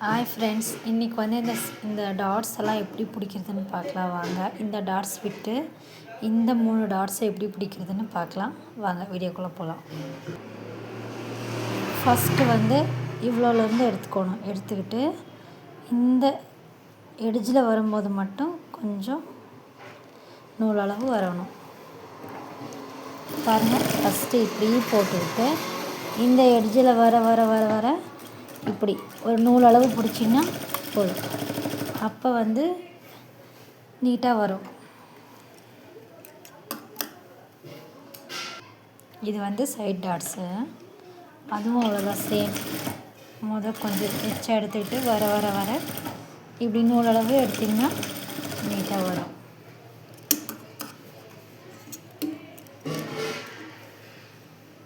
Hi friends, இன்றைக்கி வந்து இந்த டாட்ஸ் எல்லாம் எப்படி பிடிக்கிறதுன்னு பார்க்கலாம் வாங்க. இந்த டாட்ஸ் விட்டு இந்த 3 டாட்ஸை எப்படி பிடிக்கிறதுன்னு பார்க்கலாம் வாங்க, வீடியோக்குள்ளே போகலாம். ஃபஸ்ட்டு வந்து இவ்வளோலேருந்து எடுத்துக்கிட்டு இந்த எட்ஜில் வரும்போது மட்டும் கொஞ்சம் நூலளவு வரணும். பாருங்கள், ஃபஸ்ட்டு இப்படி போட்டுக்கிட்டு இந்த எட்ஜில் வர வர வர வர இப்படி ஒரு நூலளவு பிடிச்சிங்கன்னா போதும். அப்போ வந்து நீட்டாக வரும். இது வந்து சைட் டாட்ஸு, அதுவும் அவ்வளோதான் சேம். கொஞ்சம் எச்சா எடுத்துக்கிட்டு வர வர வர இப்படி நூலளவு எடுத்திங்கன்னா நீட்டாக வரும்.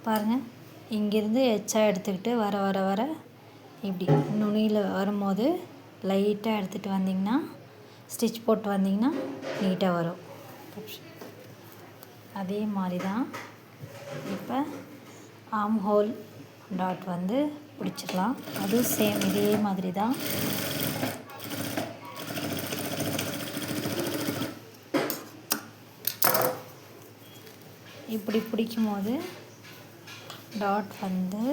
பாருங்கள், இங்கேருந்து எச்சா எடுத்துக்கிட்டு வர வர வர இப்படி நுனியில் வரும்போது லைட்டாக எடுத்துகிட்டு வந்திங்கன்னா, ஸ்டிச் போட்டு வந்திங்கன்னா நீட்டாக வரும். அதே மாதிரி தான் இப்போ ஆம் ஹோல் டாட் வந்து பிடிச்சிடலாம். அதுவும் சேம் இதே மாதிரி தான். இப்படி பிடிக்கும் போது டாட் வந்து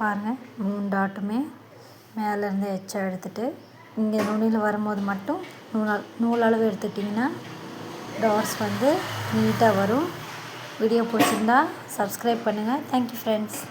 பாருங்கள், 3 டாட்டுமே மேலேருந்து எச்சா எடுத்துகிட்டு இங்கே நுனியில் வரும்போது மட்டும் நூலளவு எடுத்துட்டிங்கன்னா டாட்ஸ் வந்து நீட்டாக வரும். வீடியோ பிடிச்சிருந்தா சப்ஸ்கிரைப் பண்ணுங்கள். Thank you friends.